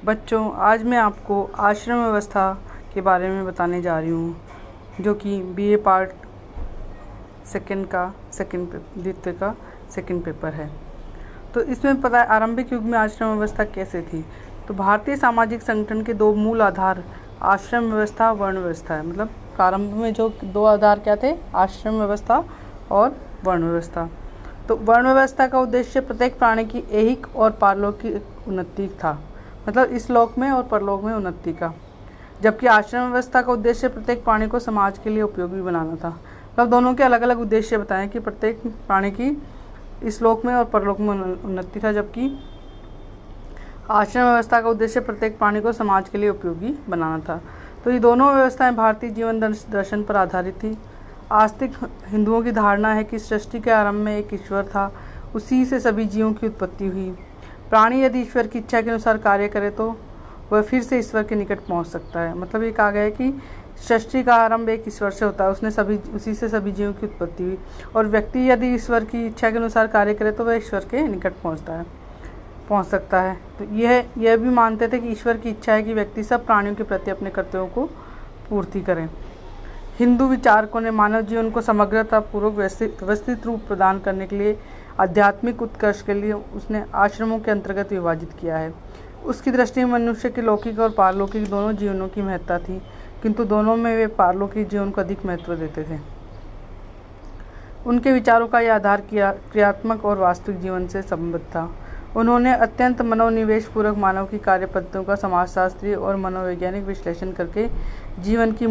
बच्चों, आज मैं आपको आश्रम व्यवस्था के बारे में बताने जा रही हूँ, जो कि बीए पार्ट द्वितीय का सेकंड पेपर है। तो इसमें पता है आरंभिक युग में आश्रम व्यवस्था कैसे थी। तो भारतीय सामाजिक संगठन के दो मूल आधार आश्रम व्यवस्था, वर्ण व्यवस्था है। मतलब प्रारंभ में जो दो आधार क्या थे, आश्रम व्यवस्था और वर्ण व्यवस्था। तो वर्ण व्यवस्था का उद्देश्य प्रत्येक प्राणी की ऐहिक और पारलौकिक उन्नति था, मतलब इस लोक में और परलोक में उन्नति का। जबकि आश्रम व्यवस्था का उद्देश्य प्रत्येक प्राणी को समाज के लिए उपयोगी बनाना था। मतलब दोनों के अलग अलग उद्देश्य बताएं कि प्रत्येक प्राणी की इस लोक में और परलोक में उन्नति था, जबकि आश्रम व्यवस्था का उद्देश्य प्रत्येक प्राणी को समाज के लिए उपयोगी बनाना था। तो ये दोनों व्यवस्थाएं भारतीय जीवन दर्शन पर आधारित थी। आस्तिक हिंदुओं की धारणा है कि सृष्टि के आरंभ में एक ईश्वर था, उसी से सभी जीवों की उत्पत्ति हुई। प्राणी यदि ईश्वर की इच्छा के अनुसार कार्य करे तो वह फिर से ईश्वर के निकट पहुंच सकता है। मतलब ये कहा गया है कि सृष्टि का आरंभ एक ईश्वर से होता है, उसी से सभी जीवों की उत्पत्ति हुई, और व्यक्ति यदि ईश्वर की इच्छा के अनुसार कार्य करे तो वह ईश्वर के निकट पहुंच सकता है। तो यह भी मानते थे कि ईश्वर की इच्छा है कि व्यक्ति सब प्राणियों के प्रति अपने कर्तव्यों को पूर्ति करें। हिंदू विचारकों ने मानव जीवन को समग्रतापूर्वक व्यवस्थित रूप प्रदान करने के लिए आध्यात्मिक उत्कर्ष के लिए उसने आश्रमों के अंतर्गत विभाजित किया है। उसकी दृष्टि में मनुष्य के लौकिक और पारलौकिक दोनों जीवनों की महत्ता थी, किंतु दोनों में वे पारलौकिक जीवन को अधिक महत्व देते थे। उनके विचारों का यह आधार क्रियात्मक और वास्तविक जीवन से संबद्ध था। उन्होंने अत्यंत मनोनिवेश पूर्वक मानव की कार्य पद्धतियों का समाजशास्त्रीय और मनोवैज्ञानिक विश्लेषण करके जीवन के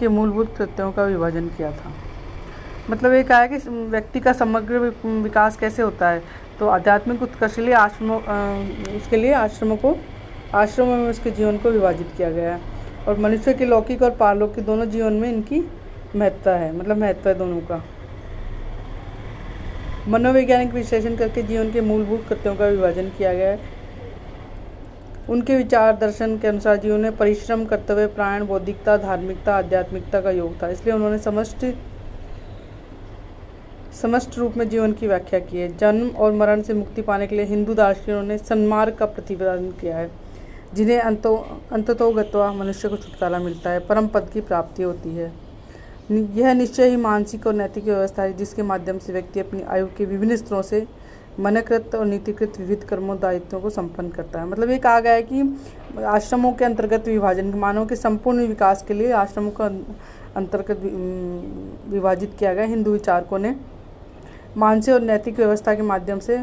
मूलभूत कृत्यों का विभाजन किया था। मतलब ये कहा है कि व्यक्ति का समग्र विकास कैसे होता है। तो आध्यात्मिक उत्कर्ष के लिए आश्रमों में उसके जीवन को विभाजित किया गया है, और मनुष्य के लौकिक और पारलौकिक दोनों जीवन में इनकी महत्ता है, मतलब महत्व है दोनों का। मनोवैज्ञानिक विश्लेषण करके जीवन के मूलभूत कृत्यों का विभाजन किया गया है। उनके विचार दर्शन के अनुसार जीवन में परिश्रम, कर्तव्य, प्राण, बौद्धिकता, धार्मिकता, आध्यात्मिकता का योग था। इसलिए उन्होंने समस्त रूप में जीवन की व्याख्या की है। जन्म और मरण से मुक्ति पाने के लिए हिंदू दार्शनिकों ने सन्मार्ग का प्रतिपादन किया है, जिन्हें अंततोगत्वा मनुष्य को छुटकारा मिलता है, परम पद की प्राप्ति होती है। यह निश्चय ही मानसिक और नैतिक व्यवस्था है, जिसके माध्यम से व्यक्ति अपनी आयु के विभिन्न स्तरों से मनकृत और नीतिकृत विविध कर्मों दायित्वों को संपन्न करता है। मतलब ये कहा गया है कि आश्रमों के अंतर्गत विभाजन मानव के संपूर्ण विकास के लिए आश्रमों का अंतर्गत विभाजित किया गया। हिंदू विचारकों ने मानसिक और नैतिक व्यवस्था के माध्यम से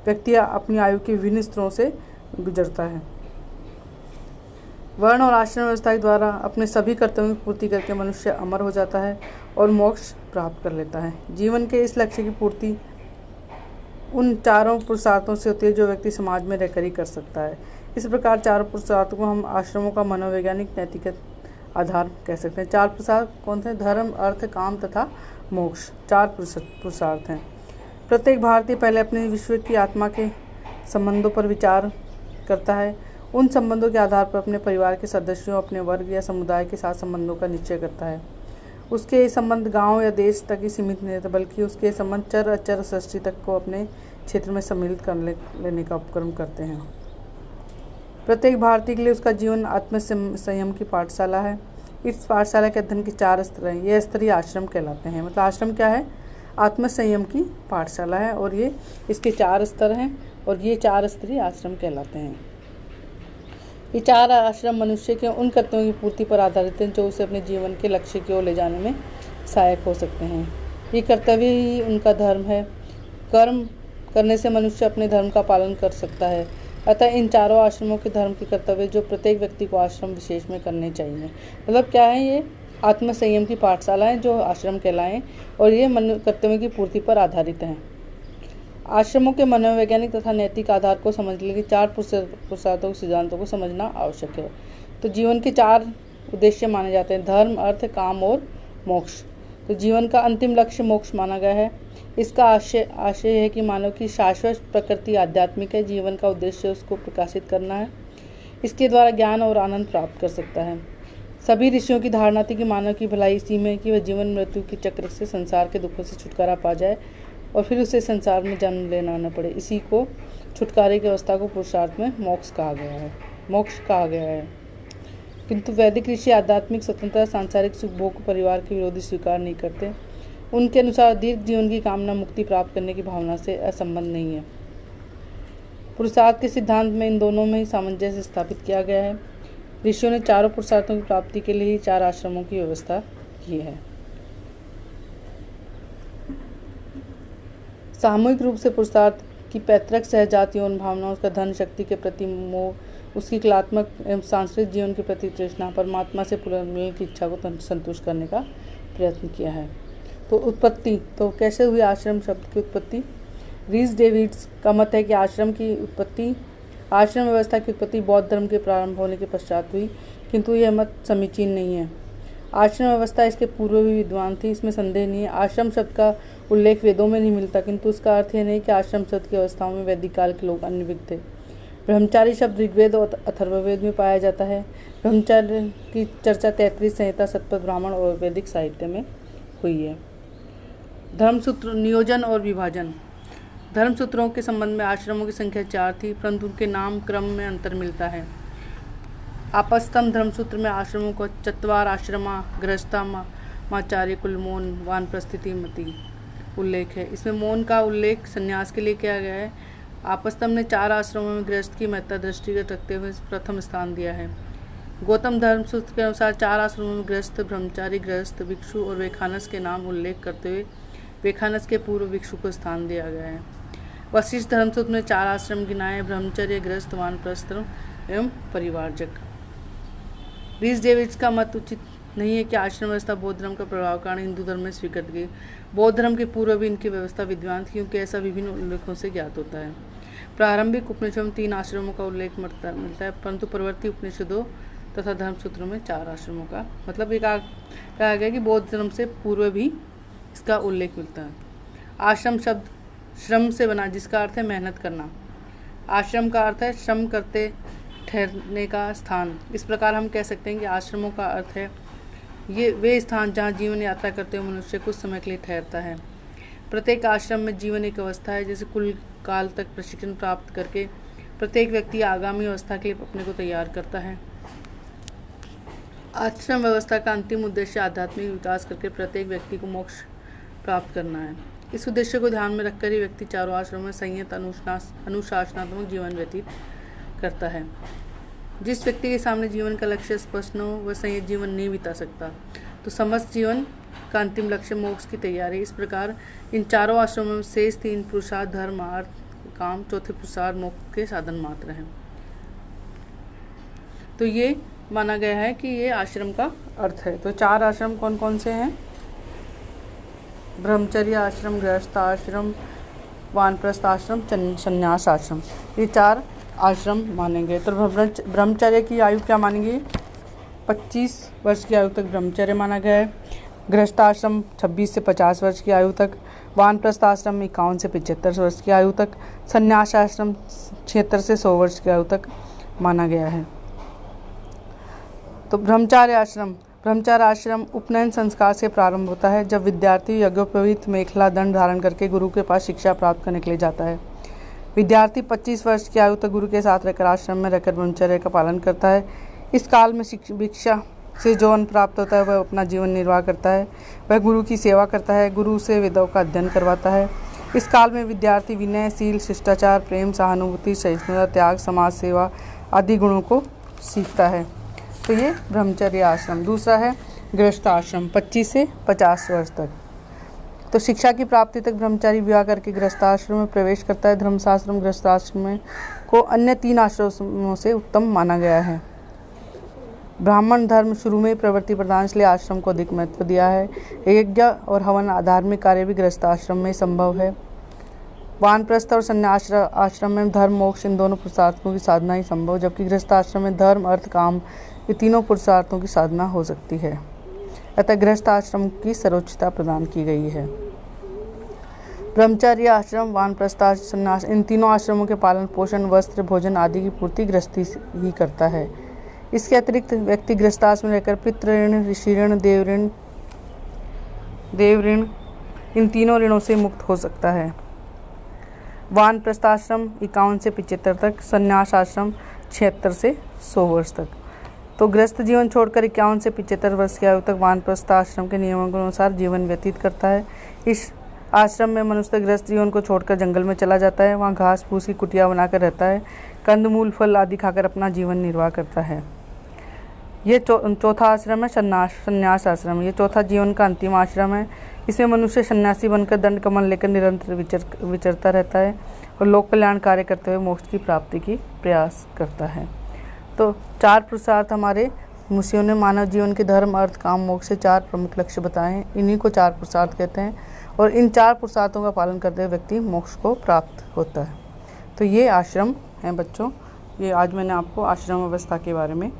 व्यक्ति अपनी आयु के विभिन्न स्तरों से गुजरता है। वर्ण और आश्रम व्यवस्था के द्वारा अपने सभी कर्तव्यों की पूर्ति करके मनुष्य अमर हो जाता है और मोक्ष प्राप्त कर लेता है। जीवन के इस लक्ष्य की पूर्ति उन चारों पुरुषार्थों से होती है जो व्यक्ति समाज में रहकर ही कर सकता है। इस प्रकार चारों पुरुषार्थों को हम आश्रमों का मनोवैज्ञानिक नैतिक आधार कह सकते हैं। चार पुरुषार्थ कौन से? धर्म, अर्थ, काम तथा मोक्ष। चार पुरुषार्थ हैं। प्रत्येक भारतीय पहले अपने विश्व की आत्मा के संबंधों पर विचार करता है। उन संबंधों के आधार पर अपने परिवार के सदस्यों, अपने वर्ग या समुदाय के साथ संबंधों का निश्चय करता है। उसके संबंध गांव या देश तक ही सीमित नहीं रहते, बल्कि उसके संबंध चर अचर सृष्टि तक को अपने क्षेत्र में सम्मिलित कर लेने का उपक्रम करते हैं। प्रत्येक भारतीय के लिए उसका जीवन आत्म संयम की पाठशाला है। इस पाठशाला के अध्ययन के 4 स्तर हैं। ये स्तर ही आश्रम कहलाते हैं। मतलब आश्रम क्या है? आत्म संयम की पाठशाला है, और ये इसके 4 स्तर हैं, और ये 4 स्तर ही आश्रम कहलाते हैं। ये 4 आश्रम मनुष्य के उन कर्तव्यों की पूर्ति पर आधारित हैं जो उसे अपने जीवन के लक्ष्य की ओर ले जाने में सहायक हो सकते हैं। ये कर्तव्य ही उनका धर्म है। कर्म करने से मनुष्य अपने धर्म का पालन कर सकता है। अतः इन चारों आश्रमों के धर्म के कर्तव्य जो प्रत्येक व्यक्ति को आश्रम विशेष में करने चाहिए। मतलब क्या है? ये आत्म संयम की पाठशाला है जो आश्रम कहलाएं, और ये कर्तव्यों की पूर्ति पर आधारित हैं। आश्रमों के मनोवैज्ञानिक तथा नैतिक आधार को समझने के लिए 4 पुरुषार्थों सिद्धांतों को समझना आवश्यक है। तो जीवन के 4 उद्देश्य माने जाते हैं: धर्म, अर्थ, काम और मोक्ष। तो जीवन का अंतिम लक्ष्य मोक्ष माना गया है। इसका आशय है कि मानव की शाश्वत प्रकृति आध्यात्मिक है। जीवन का उद्देश्य उसको प्रकाशित करना है। इसके द्वारा ज्ञान और आनंद प्राप्त कर सकता है। सभी ऋषियों की धारणा थी कि मानव की भलाई इसी में कि वह जीवन मृत्यु के चक्र से, संसार के दुखों से छुटकारा पा जाए और फिर उसे संसार में जन्म लेना न पड़े। इसी को छुटकारे की अवस्था को पुरुषार्थ में मोक्ष कहा गया है। किंतु वैदिक ऋषि आध्यात्मिक स्वतंत्रता, सांसारिक सुख भोग को परिवार के विरोधी स्वीकार नहीं करते। उनके अनुसार दीर्घ जीवन की कामना मुक्ति प्राप्त करने की भावना से असंबद्ध नहीं है। पुरुषार्थ के सिद्धांत में इन दोनों में ही सामंजस्य स्थापित किया गया है। ऋषियों ने चारों पुरुषार्थों की प्राप्ति के लिए ही 4 आश्रमों की व्यवस्था की है। सामूहिक रूप से पुरुषार्थ की पैतृक सहजात यौन भावनाओं का धन शक्ति के प्रति मोह, उसकी कलात्मक एवं सांस्कृतिक जीवन के प्रति तृष्णा, परमात्मा से पुनर्मिलन की इच्छा को संतुष्ट करने का प्रयत्न किया है। तो उत्पत्ति, तो कैसे हुई आश्रम शब्द की उत्पत्ति? रीस डेविड्स का मत है कि आश्रम व्यवस्था की उत्पत्ति बौद्ध धर्म के प्रारंभ होने के पश्चात हुई, किंतु यह मत समीचीन नहीं है। आश्रम व्यवस्था इसके पूर्व भी विद्वान थी, इसमें संदेह नहीं है। आश्रम शब्द का उल्लेख वेदों में नहीं मिलता, किंतु उसका अर्थ यह नहीं कि आश्रम शब्द की अवस्थाओं में वैदिक काल के लोग अनभिज्ञ थे। ब्रह्मचारी शब्द ऋग्वेद और अथर्ववेद में पाया जाता है। ब्रह्मचार्य की चर्चा 33 संहिता, शतपथ ब्राह्मण और वैदिक साहित्य में हुई है। धर्मसूत्र, नियोजन और विभाजन। धर्मसूत्रों के संबंध में आश्रमों की संख्या 4 थी, परंतु उनके नाम क्रम में अंतर मिलता है। आपस्तम्भ धर्मसूत्र में आश्रमों को 4 आश्रमा, गृहस्था, माचार्य, कुलमोन, वानप्रस्थिति मति उल्लेख है। इसमें मौन का उल्लेख संन्यास के लिए किया गया है। आपस्तम्भ ने 4 आश्रमों में गृहस्थ की महत्ता दृष्टिगत रखते हुए प्रथम स्थान दिया है। गौतम धर्मसूत्र के अनुसार 4 आश्रमों में गृहस्थ, ब्रह्मचारी, गृहस्थ, भिक्षु और वेखानस के नाम उल्लेख करते हुए वेखानस के पूर्व भिक्षु को स्थान दिया गया है। वशिष्ठ धर्मसूत्र में 4 आश्रम गिनाए, ब्रह्मचर्य, गृहस्थ, वानप्रस्थ एवं परिवारजक। रीस डेविड्स का मत उचित नहीं है कि आश्रम व्यवस्था बौद्ध धर्म का प्रभाव कारण हिंदू धर्म में स्वीकृत गई। बौद्ध धर्म के पूर्व भी इनकी व्यवस्था विद्वान थी, क्योंकि ऐसा विभिन्न उल्लेखों से ज्ञात होता है। प्रारंभिक उपनिषदों में 3 आश्रमों का उल्लेख मिलता है, परंतु परवर्ती उपनिषदों तथा धर्मसूत्रों में 4 आश्रमों का, मतलब ये कहा गया कि बौद्ध धर्म से पूर्व भी इसका उल्लेख मिलता है। आश्रम शब्द श्रम से बना, जिसका अर्थ है मेहनत करना। आश्रम का अर्थ है श्रम करते ठहरने का स्थान। इस प्रकार हम कह सकते हैं कि आश्रमों का अर्थ है ये वे स्थान जहाँ जीवन यात्रा करते हुए मनुष्य कुछ समय के लिए ठहरता है। प्रत्येक आश्रम में जीवन एक अवस्था है, जैसे कुल काल तक प्रशिक्षण प्राप्त करके प्रत्येक व्यक्ति आगामी अवस्था के लिए अपने को तैयार करता है। आश्रम व्यवस्था का अंतिम उद्देश्य आध्यात्मिक विकास करके प्रत्येक व्यक्ति को मोक्ष प्राप्त करना है। इस उद्देश्य को ध्यान में रखकर ही व्यक्ति चारों आश्रमों में संयत अनुशासनात्मक जीवन व्यतीत करता है। जिस व्यक्ति के सामने जीवन का लक्ष्य स्पष्ट न हो, वह संयत जीवन नहीं बिता सकता। तो समस्त जीवन का अंतिम लक्ष्य मोक्ष की तैयारी। इस प्रकार इन चारों आश्रमों में शेष 3 पुरुषार्थ, धर्म, अर्थ, काम, चौथे पुरुषार्थ मोक्ष के साधन मात्र हैं। तो ये माना गया है कि ये आश्रम का अर्थ है। तो 4 आश्रम कौन कौन से हैं? ब्रह्मचर्य आश्रम, गृहस्थ आश्रम, वानप्रस्थ आश्रम, संन्यास आश्रम, ये 4 आश्रम मानेंगे। तो ब्रह्मचर्य की आयु क्या मानेंगे? 25 वर्ष की आयु तक ब्रह्मचर्य माना गया है। गृहस्थ आश्रम 26 से 50 वर्ष की आयु तक, वानप्रस्थ आश्रम 51 से 75 वर्ष की आयु तक, संन्यास आश्रम 76 से 100 वर्ष की आयु तक माना गया है। तो ब्रह्मचार्य आश्रम उपनयन संस्कार से प्रारंभ होता है, जब विद्यार्थी यज्ञोपवीत मेखला दंड धारण करके गुरु के पास शिक्षा प्राप्त करने के लिए जाता है। विद्यार्थी 25 वर्ष की आयु तक गुरु के साथ रहकर आश्रम में रहकर ब्रह्मचर्य का पालन करता है। इस काल में शिक्षा से जो अन्न प्राप्त होता है वह अपना जीवन निर्वाह करता है। वह गुरु की सेवा करता है, गुरु से वेदों का अध्ययन करवाता है। इस काल में विद्यार्थी विनय, शील, शिष्टाचार, प्रेम, सहानुभूति, सहिष्णुता, त्याग, समाज सेवा आदि गुणों को सीखता है। तो ये ब्रह्मचर्य आश्रम। दूसरा है गृहस्थ आश्रम, 25 से 50 वर्ष तक। तो शिक्षा की प्राप्ति तक ब्रह्मचारी विवाह करके गृहस्थाश्रम में प्रवेश करता है। धर्मशास्त्र गृहस्थाश्रम को अन्य 3 आश्रमों से उत्तम माना गया है। ब्राह्मण धर्म शुरू में प्रवृत्ति प्रदान, इसलिए आश्रम को अधिक महत्व दिया है। यज्ञ और हवन धार्मिक कार्य भी गृहस्थाश्रम में संभव है। वानप्रस्थ और संन्यास आश्रम में धर्म, मोक्ष इन दोनों पुरुषार्थों की साधना ही संभव, जबकि गृहस्थाश्रम में धर्म, अर्थ, काम ये तीनों पुरुषार्थों की साधना हो सकती है। अतः गृहस्थ आश्रम की सर्वोच्चता प्रदान की गई है। ब्रह्मचर्य आश्रम, वानप्रस्थ आश्रम, संन्यास इन तीनों आश्रमों के पालन पोषण, वस्त्र, भोजन आदि की पूर्ति गृहस्थी ही करता है। इसके अतिरिक्त व्यक्ति गृहस्थाश्रम में रहकर पितृ ऋण, ऋषि ऋण, देव ऋण इन तीनों ऋणों से मुक्त हो सकता है। वानप्रस्थ आश्रम 51 से 75 तक, संन्यास आश्रम 76 से 100 वर्ष तक। तो गृहस्थ जीवन छोड़कर 51 से 75 वर्ष की आयु तक वानप्रस्थ आश्रम के नियमों के अनुसार जीवन व्यतीत करता है। इस आश्रम में मनुष्य गृहस्थ जीवन को छोड़कर जंगल में चला जाता है। वहाँ घास फूस की कुटिया बनाकर रहता है, कंदमूल फल आदि खाकर अपना जीवन निर्वाह करता है। ये चौथा आश्रम है संन्यास आश्रम। ये चौथा जीवन का अंतिम आश्रम है। इसमें मनुष्य सन्यासी बनकर दंड कमल लेकर निरंतर विचरता रहता है और लोक कल्याण कार्य करते हुए मोक्ष की प्राप्ति की प्रयास करता है। तो 4 पुरुषार्थ हमारे मुनियों ने मानव जीवन के धर्म, अर्थ, काम, मोक्ष से 4 प्रमुख लक्ष्य बताए हैं। इन्हीं को 4 पुरुषार्थ कहते हैं और इन 4 पुरुषार्थों का पालन करते हुए व्यक्ति मोक्ष को प्राप्त होता है। तो ये आश्रम हैं बच्चों। ये आज मैंने आपको आश्रम अवस्था के बारे में